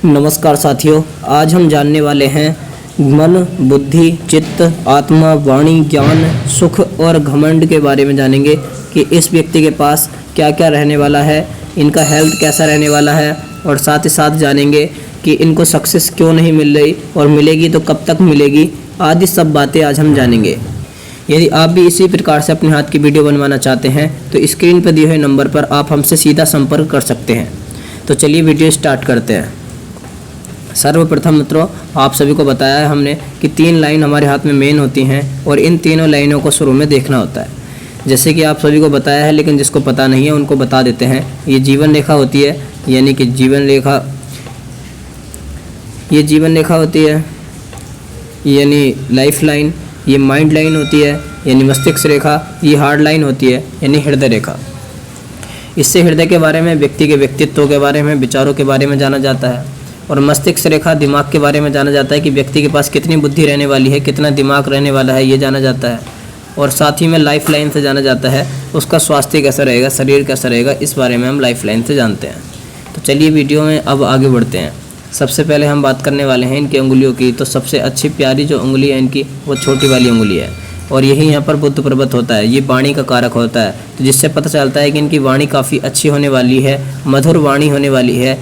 नमस्कार साथियों, आज हम जानने वाले हैं मन, बुद्धि, चित्त, आत्मा, वाणी, ज्ञान, सुख और घमंड के बारे में जानेंगे कि इस व्यक्ति के पास क्या क्या रहने वाला है, इनका हेल्थ कैसा रहने वाला है और साथ ही साथ जानेंगे कि इनको सक्सेस क्यों नहीं मिल रही और मिलेगी तो कब तक मिलेगी, आदि सब बातें आज हम जानेंगे। यदि आप भी इसी प्रकार से अपने हाथ की वीडियो बनवाना चाहते हैं तो स्क्रीन पर दिए हुए नंबर पर आप हमसे सीधा संपर्क कर सकते हैं। तो चलिए वीडियो स्टार्ट करते हैं। सर्वप्रथम मित्रों, आप सभी को बताया है हमने कि 3 लाइन हमारे हाथ में मेन होती हैं और इन तीनों लाइनों को शुरू में देखना होता है। जैसे कि आप सभी को बताया है, लेकिन जिसको पता नहीं है उनको बता देते हैं। ये जीवन रेखा होती है, यानी कि जीवन रेखा, ये जीवन रेखा होती है यानी लाइफ लाइन। ये माइंड लाइन होती है यानी मस्तिष्क रेखा। ये हार्ड लाइन होती है यानी हृदय रेखा। इससे हृदय के बारे में, व्यक्ति के व्यक्तित्व के बारे में, विचारों के बारे में जाना जाता है। और मस्तिष्क रेखा दिमाग के बारे में जाना जाता है कि व्यक्ति के पास कितनी बुद्धि रहने वाली है, कितना दिमाग रहने वाला है, ये जाना जाता है। और साथ ही में लाइफ लाइन से जाना जाता है उसका स्वास्थ्य कैसा रहेगा, शरीर कैसा रहेगा, इस बारे में हम लाइफ लाइन से जानते हैं। तो चलिए वीडियो में अब आगे बढ़ते हैं। सबसे पहले हम बात करने वाले हैं इनकी उंगलियों की। तो सबसे अच्छी प्यारी जो उंगली है इनकी, वो छोटी वाली उंगली है और यही यहाँ पर बुद्ध पर्वत होता है। ये वाणी का कारक होता है, तो जिससे पता चलता है कि इनकी वाणी काफ़ी अच्छी होने वाली है, मधुर वाणी होने वाली है।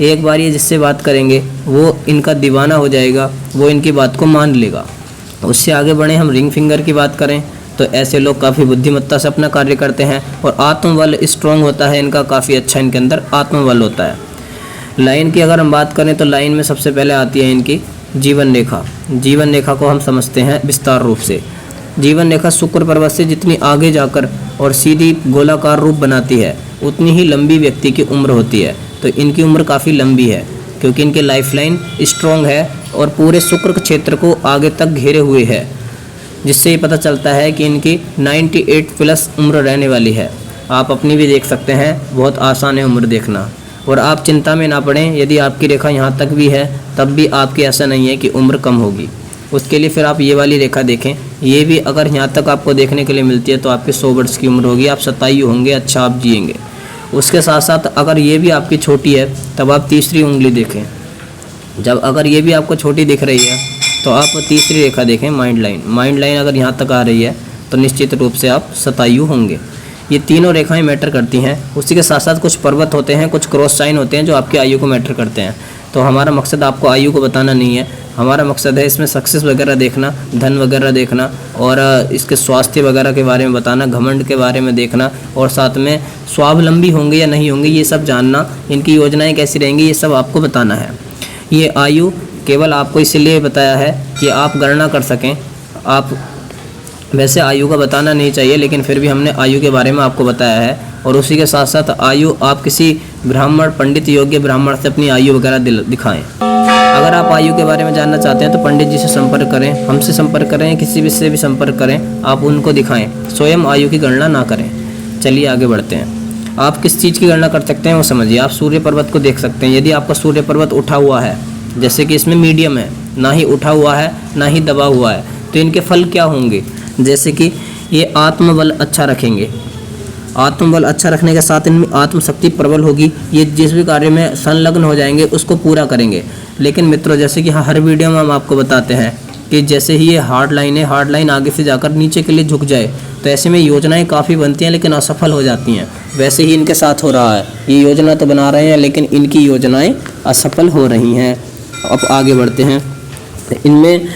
एक बार ये जिससे बात करेंगे वो इनका दीवाना हो जाएगा, वो इनकी बात को मान लेगा। उससे आगे बढ़े, हम रिंग फिंगर की बात करें तो ऐसे लोग काफ़ी बुद्धिमत्ता से अपना कार्य करते हैं और आत्मबल स्ट्रॉन्ग होता है इनका, काफ़ी अच्छा इनके अंदर आत्मबल होता है। लाइन की अगर हम बात करें तो लाइन में सबसे पहले आती है इनकी जीवन रेखा। जीवन रेखा को हम समझते हैं विस्तार रूप से। जीवन रेखा शुक्र पर्वत से जितनी आगे जाकर और सीधी गोलाकार रूप बनाती है, उतनी ही लंबी व्यक्ति की उम्र होती है। तो इनकी उम्र काफ़ी लंबी है क्योंकि इनकी लाइफ लाइन स्ट्रॉन्ग है और पूरे शुक्र के क्षेत्र को आगे तक घेरे हुए है, जिससे ये पता चलता है कि इनकी 98 प्लस उम्र रहने वाली है। आप अपनी भी देख सकते हैं, बहुत आसान है उम्र देखना। और आप चिंता में ना पड़ें, यदि आपकी रेखा यहाँ तक भी है तब भी आपकी ऐसा नहीं है कि उम्र कम होगी। उसके लिए फिर आप ये वाली रेखा देखें। ये भी अगर यहाँ तक आपको देखने के लिए मिलती है तो आपकी 100 वर्ष की उम्र होगी, आप शतायु होंगे, अच्छा आप जिएंगे। उसके साथ साथ अगर ये भी आपकी छोटी है तब आप तीसरी उंगली देखें। जब अगर ये भी आपको छोटी दिख रही है तो आप तीसरी रेखा देखें, माइंड लाइन। माइंड लाइन अगर यहाँ तक आ रही है तो निश्चित रूप से आप शतायु होंगे। ये तीनों रेखाएं मैटर करती हैं। उसी के साथ साथ कुछ पर्वत होते हैं, कुछ क्रॉस साइन होते हैं जो आपकी आयु को मैटर करते हैं। तो हमारा मकसद आपको आयु को बताना नहीं है, हमारा मकसद है इसमें सक्सेस वगैरह देखना, धन वगैरह देखना और इसके स्वास्थ्य वगैरह के बारे में बताना, घमंड के बारे में देखना और साथ में स्वावलंबी होंगे या नहीं होंगे ये सब जानना, इनकी योजनाएं कैसी रहेंगी ये सब आपको बताना है। ये आयु केवल आपको इसलिए बताया है कि आप गणना कर सकें। आप वैसे आयु का बताना नहीं चाहिए, लेकिन फिर भी हमने आयु के बारे में आपको बताया है। और उसी के साथ साथ आयु आप किसी ब्राह्मण, पंडित, योग्य ब्राह्मण से अपनी आयु वगैरह दिखाएं। अगर आप आयु के बारे में जानना चाहते हैं तो पंडित जी से संपर्क करें, हमसे संपर्क करें, किसी भी से भी संपर्क करें, आप उनको दिखाएं, स्वयं आयु की गणना ना करें। चलिए आगे बढ़ते हैं। आप किस चीज़ की गणना कर सकते हैं वो समझिए। आप सूर्य पर्वत को देख सकते हैं। यदि आपका सूर्य पर्वत उठा हुआ है, जैसे कि इसमें मीडियम है, ना ही उठा हुआ है ना ही दबा हुआ है, तो इनके फल क्या होंगे? जैसे कि ये आत्मबल अच्छा रखेंगे। आत्मबल अच्छा रखने के साथ इनमें आत्मशक्ति प्रबल होगी। ये जिस भी कार्य में संलग्न हो जाएंगे उसको पूरा करेंगे। लेकिन मित्रों, जैसे कि हर वीडियो में हम आपको बताते हैं कि जैसे ही ये हार्ड लाइन है, हार्ड लाइन आगे से जाकर नीचे के लिए झुक जाए तो ऐसे में योजनाएं काफ़ी बनती हैं लेकिन असफल हो जाती हैं। वैसे ही इनके साथ हो रहा है। ये योजना तो बना रहे हैं लेकिन इनकी योजनाएँ असफल हो रही हैं। अब आगे बढ़ते हैं। इनमें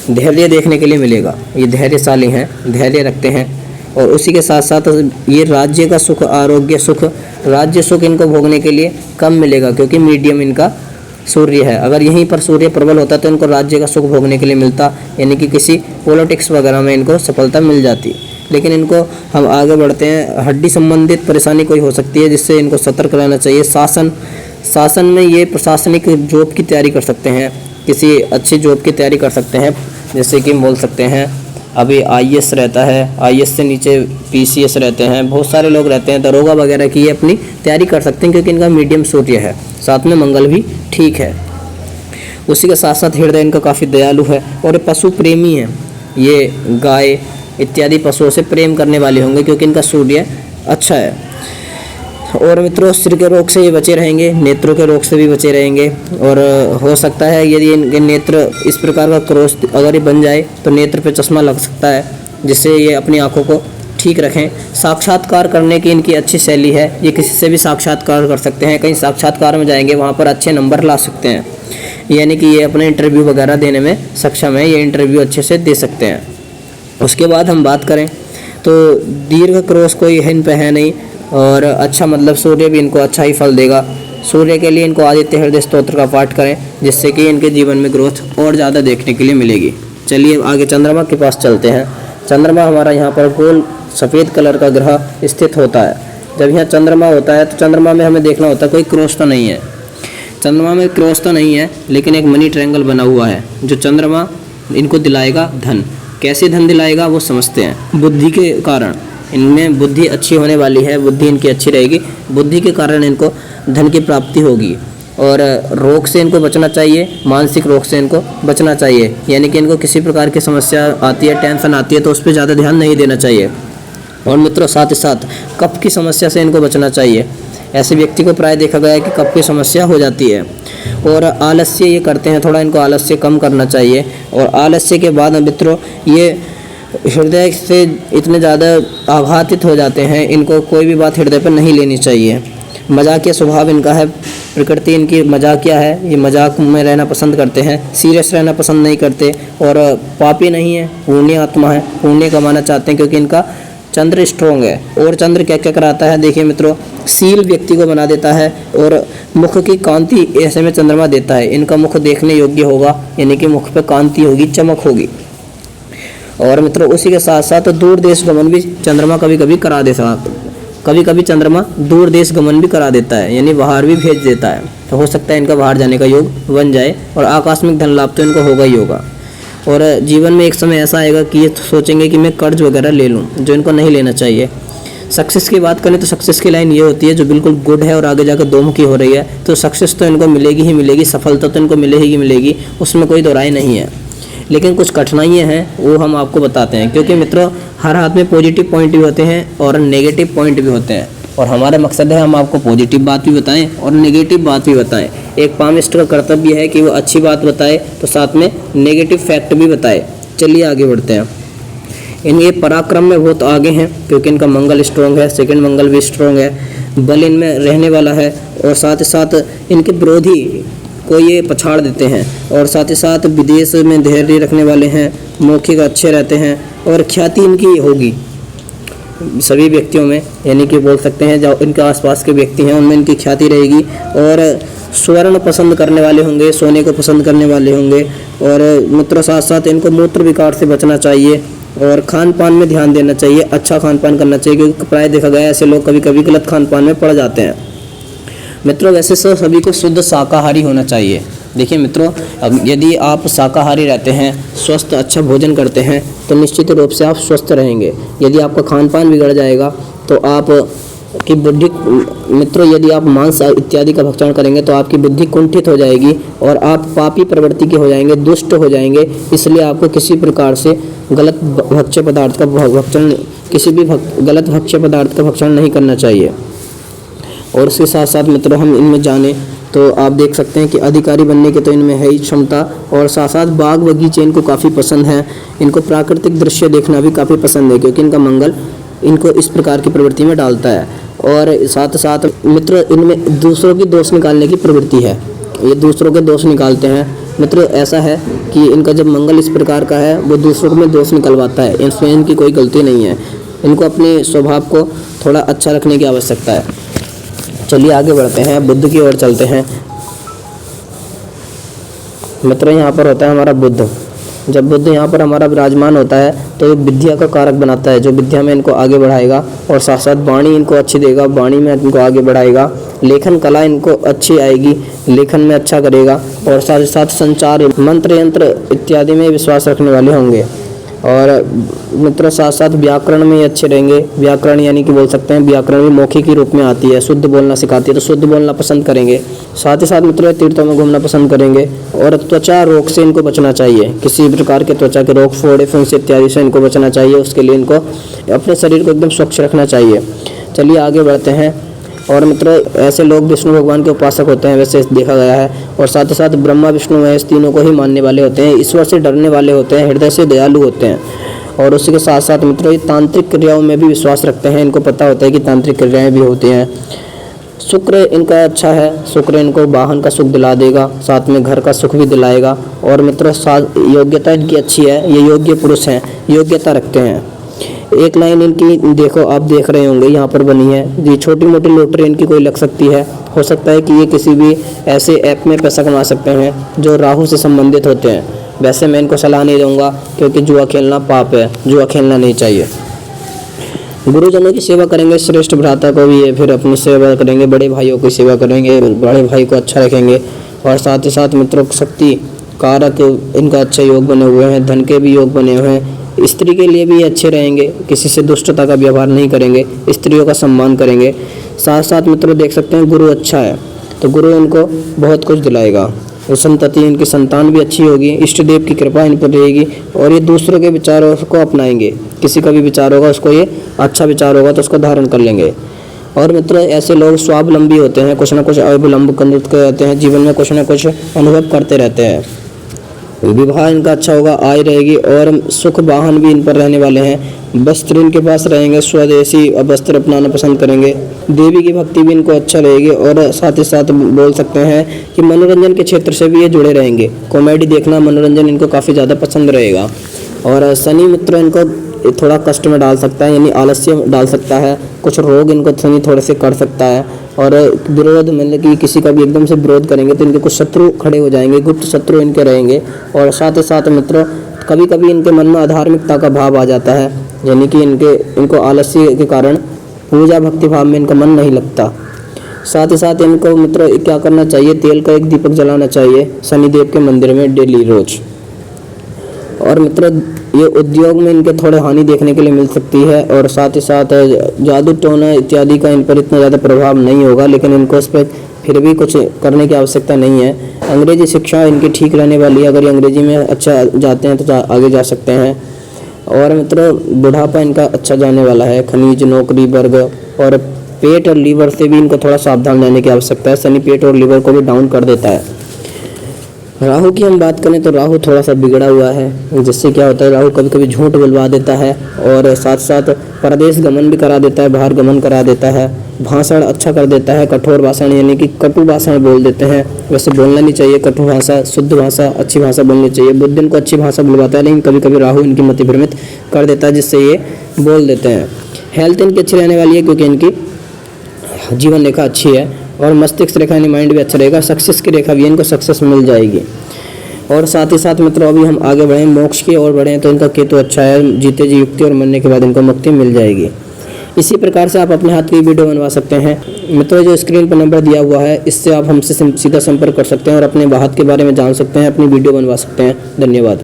धैर्य देखने के लिए मिलेगा। ये धैर्यशाली हैं, धैर्य रखते हैं। और उसी के साथ साथ ये राज्य का सुख, आरोग्य सुख, राज्य सुख इनको भोगने के लिए कम मिलेगा क्योंकि मीडियम इनका सूर्य है। अगर यहीं पर सूर्य प्रबल होता तो इनको राज्य का सुख भोगने के लिए मिलता, यानी कि किसी पॉलिटिक्स वगैरह में इनको सफलता मिल जाती। लेकिन इनको हम आगे बढ़ते हैं। हड्डी संबंधित परेशानी कोई हो सकती है जिससे इनको सतर्क रहना चाहिए। शासन में ये प्रशासनिक जॉब की तैयारी कर सकते हैं, किसी अच्छी जॉब की तैयारी कर सकते हैं। जैसे कि बोल सकते हैं अभी IAS रहता है, IAS से नीचे PCS रहते हैं, बहुत सारे लोग रहते हैं, दरोगा वगैरह की ये अपनी तैयारी कर सकते हैं क्योंकि इनका मीडियम सूर्य है, साथ में मंगल भी ठीक है। उसी के साथ साथ हृदय इनका काफ़ी दयालु है और पशु प्रेमी है। ये गाय इत्यादि पशुओं से प्रेम करने वाले होंगे क्योंकि इनका सूर्य अच्छा है। और मित्रों सिर के रोग से ये बचे रहेंगे, नेत्रों के रोग से भी बचे रहेंगे। और हो सकता है यदि इनके नेत्र इस प्रकार का क्रॉस अगर ये बन जाए तो नेत्र पे चश्मा लग सकता है, जिससे ये अपनी आंखों को ठीक रखें। साक्षात्कार करने की इनकी अच्छी शैली है, ये किसी से भी साक्षात्कार कर सकते हैं, कहीं साक्षात्कार में जाएंगे वहाँ पर अच्छे नंबर ला सकते हैं, यानी कि ये अपने इंटरव्यू वगैरह देने में सक्षम है, ये इंटरव्यू अच्छे से दे सकते हैं। उसके बाद हम बात करें तो दीर्घ क्रॉस कोई इन पे है नहीं, और अच्छा मतलब सूर्य भी इनको अच्छा ही फल देगा। सूर्य के लिए इनको आदित्य हृदय स्तोत्र का पाठ करें, जिससे कि इनके जीवन में ग्रोथ और ज़्यादा देखने के लिए मिलेगी। चलिए आगे चंद्रमा के पास चलते हैं। चंद्रमा हमारा यहाँ पर गोल सफ़ेद कलर का ग्रह स्थित होता है। जब यहाँ चंद्रमा होता है तो चंद्रमा में हमें देखना होता है कोई क्रॉस तो नहीं है, चंद्रमा में क्रॉस तो नहीं है, लेकिन एक मनी ट्रायंगल बना हुआ है जो चंद्रमा इनको दिलाएगा धन। कैसे धन दिलाएगा वो समझते हैं। बुद्धि के कारण, इनमें बुद्धि अच्छी होने वाली है, बुद्धि इनकी अच्छी रहेगी, बुद्धि के कारण इनको धन की प्राप्ति होगी। और रोग से इनको बचना चाहिए, मानसिक रोग से इनको बचना चाहिए, यानी कि इनको किसी प्रकार की समस्या आती है, टेंशन आती है तो उस पर ज़्यादा ध्यान नहीं देना चाहिए। और मित्रों साथ ही साथ कफ की समस्या से इनको बचना चाहिए। ऐसे व्यक्ति को प्राय देखा गया है कि कफ की समस्या हो जाती है। और आलस्य ये करते हैं, थोड़ा इनको आलस्य कम करना चाहिए। और आलस्य के बाद मित्रों ये हृदय से इतने ज़्यादा आघातित हो जाते हैं, इनको कोई भी बात हृदय पर नहीं लेनी चाहिए। मजाकिया स्वभाव इनका है, प्रकृति इनकी मजाकिया है, ये मजाक में रहना पसंद करते हैं, सीरियस रहना पसंद नहीं करते। और पापी नहीं है, पुण्य आत्मा है, पुण्य कमाना चाहते हैं, क्योंकि इनका चंद्र स्ट्रोंग है। और चंद्र क्या क्या कराता है देखिए मित्रों, सील व्यक्ति को बना देता है और मुख की कांति ऐसे में चंद्रमा देता है। इनका मुख देखने योग्य होगा, यानी कि मुख पे कांति होगी, चमक होगी। और मित्रों उसी के साथ साथ दूर देश गमन भी चंद्रमा कभी कभी करा देता है, कभी कभी चंद्रमा दूर देश गमन भी करा देता है, यानी बाहर भी भेज देता है। तो हो सकता है इनका बाहर जाने का योग बन जाए। और आकस्मिक धन लाभ तो इनको होगा ही होगा। और जीवन में एक समय ऐसा आएगा कि ये सोचेंगे कि मैं कर्ज वगैरह ले लूँ, जो इनको नहीं लेना चाहिए। सक्सेस की बात करें तो सक्सेस की लाइन ये होती है जो बिल्कुल गुड है और आगे जाकर दोमुखी हो रही है, तो सक्सेस तो इनको मिलेगी ही मिलेगी, सफलता तो इनको मिलेगी ही मिलेगी, उसमें कोई दो राय नहीं है। लेकिन कुछ कठिनाइयाँ हैं वो हम आपको बताते हैं, क्योंकि मित्रों हर हाथ में पॉजिटिव पॉइंट भी होते हैं और नेगेटिव पॉइंट भी होते हैं। और हमारा मकसद है हम आपको पॉजिटिव बात भी बताएं और नेगेटिव बात भी बताएं। एक पामिस्ट का कर्तव्य है कि वो अच्छी बात बताए तो साथ में नेगेटिव फैक्ट भी बताए। चलिए आगे बढ़ते हैं। इनके पराक्रम में बहुत आगे हैं, क्योंकि इनका मंगल स्ट्रॉन्ग है, सेकंड मंगल भी स्ट्रॉन्ग है, बल इनमें रहने वाला है। और साथ ही साथ इनके विरोधी को ये पछाड़ देते हैं। और साथ ही साथ विदेश में धैर्य रखने वाले हैं, मौखिक अच्छे रहते हैं और ख्याति इनकी होगी सभी व्यक्तियों में, यानी कि बोल सकते हैं जो इनके आसपास के व्यक्ति हैं उनमें इनकी ख्याति रहेगी। और स्वर्ण पसंद करने वाले होंगे, सोने को पसंद करने वाले होंगे। और मित्रों साथ साथ इनको मूत्र विकार से बचना चाहिए और खान पान में ध्यान देना चाहिए, अच्छा खान पान करना चाहिए, क्योंकि प्राय देखा गया ऐसे लोग कभी कभी गलत खान पान में पड़ जाते हैं। मित्रों वैसे तो सभी को शुद्ध शाकाहारी होना चाहिए। देखिए मित्रों, अब यदि आप शाकाहारी रहते हैं, स्वस्थ अच्छा भोजन करते हैं, तो निश्चित रूप से आप स्वस्थ रहेंगे। यदि आपका खान पान बिगड़ जाएगा तो आप की बुद्धि, मित्रों यदि आप मांस इत्यादि का भक्षण करेंगे तो आपकी बुद्धि कुंठित हो जाएगी और आप पापी प्रवृत्ति के हो जाएंगे, दुष्ट हो जाएंगे। इसलिए आपको किसी प्रकार से गलत भक्ष्य पदार्थ का भक्षण, किसी भी गलत भक्ष्य पदार्थ का भक्षण नहीं करना चाहिए। और इसके साथ साथ मित्रों हम इनमें जाने तो आप देख सकते हैं कि अधिकारी बनने के तो इनमें है ही क्षमता। और साथ साथ बाग बगीचे इनको काफ़ी पसंद है, इनको प्राकृतिक दृश्य देखना भी काफ़ी पसंद है, क्योंकि इनका मंगल इनको इस प्रकार की प्रवृत्ति में डालता है। और साथ साथ मित्र इनमें दूसरों की दोष निकालने की प्रवृत्ति है, ये दूसरों के दोष निकालते हैं। मित्र ऐसा है कि इनका जब मंगल इस प्रकार का है वो दूसरों में दोष निकलवाता है, इसमें इनकी कोई गलती नहीं है। इनको अपने स्वभाव को थोड़ा अच्छा रखने की आवश्यकता है। चलिए आगे बढ़ते हैं, बुध की ओर चलते हैं। मित्र यहाँ पर होता है हमारा बुध। जब बुध यहाँ पर हमारा विराजमान होता है तो ये विद्या का कारक बनाता है, जो विद्या में इनको आगे बढ़ाएगा। और साथ साथ वाणी इनको अच्छी देगा, वाणी में इनको आगे बढ़ाएगा। लेखन कला इनको अच्छी आएगी, लेखन में अच्छा करेगा। और साथ ही साथ संचार, मंत्र यंत्र इत्यादि में विश्वास रखने वाले होंगे। और मित्र साथ साथ व्याकरण में अच्छे रहेंगे। व्याकरण यानी कि बोल सकते हैं व्याकरण भी मौखिक के रूप में आती है, शुद्ध बोलना सिखाती है, तो शुद्ध बोलना पसंद करेंगे। साथ ही साथ मित्र तीर्थों में घूमना पसंद करेंगे। और त्वचा रोग से इनको बचना चाहिए, किसी प्रकार के त्वचा के रोग, फोड़े फुंसी इत्यादि से इनको बचना चाहिए। उसके लिए इनको अपने शरीर को एकदम स्वच्छ रखना चाहिए। चलिए आगे बढ़ते हैं। और मित्रों ऐसे लोग विष्णु भगवान के उपासक होते हैं, वैसे देखा गया है। और साथ ही साथ ब्रह्मा विष्णु महेश तीनों को ही मानने वाले होते हैं, ईश्वर से डरने वाले होते हैं, हृदय से दयालु होते हैं। और उसी के साथ साथ मित्रों ये तांत्रिक क्रियाओं में भी विश्वास रखते हैं, इनको पता होता है कि तांत्रिक क्रियाएँ भी होती हैं। शुक्र इनका अच्छा है, शुक्र इनको वाहन का सुख दिला देगा, साथ में घर का सुख भी दिलाएगा। और मित्रों योग्यता इनकी अच्छी है, ये योग्य पुरुष हैं, योग्यता रखते हैं। एक लाइन इनकी देखो, आप देख रहे होंगे यहाँ पर बनी है, ये छोटी मोटी लॉटरी इनकी कोई लग सकती है। हो सकता है कि ये किसी भी ऐसे ऐप में पैसा कमा सकते हैं जो राहु से संबंधित होते हैं। वैसे मैं इनको सलाह नहीं दूंगा, क्योंकि जुआ खेलना पाप है, जुआ खेलना नहीं चाहिए। गुरुजनों की सेवा करेंगे, श्रेष्ठ भ्राता को भी, फिर अपनी सेवा करेंगे, बड़े भाइयों की सेवा करेंगे, बड़े भाई को अच्छा रखेंगे। और साथ ही साथ मित्रों शक्ति कारक इनका अच्छे योग बने हुए हैं, धन के भी योग बने हुए हैं। स्त्री के लिए भी अच्छे रहेंगे, किसी से दुष्टता का व्यवहार नहीं करेंगे, स्त्रियों का सम्मान करेंगे। साथ साथ मित्रों देख सकते हैं गुरु अच्छा है, तो गुरु इनको बहुत कुछ दिलाएगा। और संतति इनकी संतान भी अच्छी होगी, इष्ट देव की कृपा इन पर रहेगी। और ये दूसरों के विचारों को अपनाएंगे, किसी का भी विचार होगा उसको, ये अच्छा विचार होगा तो उसको धारण कर लेंगे। और मित्रों ऐसे लोग स्वावलंबी होते हैं, कुछ ना कुछ अवलंब करते रहते हैं, जीवन में कुछ ना कुछ अनुभव करते रहते हैं। विवाह इनका अच्छा होगा, आय रहेगी और सुख वाहन भी इन पर रहने वाले हैं। वस्त्र इनके पास रहेंगे, स्वदेशी वस्त्र अपनाना पसंद करेंगे। देवी की भक्ति भी इनको अच्छा रहेगी। और साथ ही साथ बोल सकते हैं कि मनोरंजन के क्षेत्र से भी ये जुड़े रहेंगे, कॉमेडी देखना, मनोरंजन इनको काफ़ी ज़्यादा पसंद रहेगा। और शनि मित्र इनको थोड़ा कष्ट में डाल सकता है, यानी आलस्य डाल सकता है, कुछ रोग इनको शनि थोड़े से कर सकता है। और विरोध मतलब कि किसी का भी एकदम से विरोध करेंगे तो इनके कुछ शत्रु खड़े हो जाएंगे, गुप्त शत्रु इनके रहेंगे। और साथ ही साथ मित्रों कभी कभी इनके मन में अधार्मिकता का भाव आ जाता है, यानी कि इनको आलस्य के कारण पूजा भक्ति भाव में इनका मन नहीं लगता। साथ ही साथ इनको मित्रों क्या करना चाहिए, तेल का एक दीपक जलाना चाहिए शनिदेव के मंदिर में डेली रोज। और मित्रों ये उद्योग में इनके थोड़े हानि देखने के लिए मिल सकती है। और साथ ही साथ जादू टोना इत्यादि का इन पर इतना ज़्यादा प्रभाव नहीं होगा, लेकिन इनको उस पर फिर भी कुछ करने की आवश्यकता नहीं है। अंग्रेजी शिक्षा इनकी ठीक रहने वाली है, अगर ये अंग्रेजी में अच्छा जाते हैं तो आगे जा सकते हैं। और मित्रों बुढ़ापा इनका अच्छा जाने वाला है, खनिज नौकरी वर्ग। और पेट और लीवर से भी इनको थोड़ा सावधान रहने की आवश्यकता है, शनि पेट और लीवर को भी डाउन कर देता है। राहु की हम बात करें तो राहु थोड़ा सा बिगड़ा हुआ है, जिससे क्या होता है राहु कभी कभी झूठ बुलवा देता है और साथ साथ परदेश गमन भी करा देता है, बाहर गमन करा देता है, भाषण अच्छा कर देता है, कठोर भाषण यानी कि कटु भाषण बोल देते हैं। वैसे बोलना नहीं चाहिए कटु भाषा, शुद्ध भाषा, अच्छी भाषा बोलनी चाहिए। बुध इनको अच्छी भाषा बुलवाता है, लेकिन कभी कभी राहु इनकी मति भ्रमित कर देता है, जिससे ये बोल देते हैं। हेल्थ इनकी अच्छी रहने वाली है, क्योंकि इनकी जीवन रेखा अच्छी है। और मस्तिष्क रेखा यानी माइंड भी अच्छा रहेगा, सक्सेस की रेखा भी इनको सक्सेस मिल जाएगी। और साथ ही साथ मित्रों अभी हम आगे बढ़ें, मोक्ष की ओर बढ़ें, तो इनका केतु अच्छा है, जीते जी युक्ति और मरने के बाद इनको मुक्ति मिल जाएगी। इसी प्रकार से आप अपने हाथ की वीडियो बनवा सकते हैं। मित्रों जो स्क्रीन पर नंबर दिया हुआ है, इससे आप हमसे सीधा संपर्क कर सकते हैं और अपने हाथ के बारे में जान सकते हैं, अपनी वीडियो बनवा सकते हैं। धन्यवाद।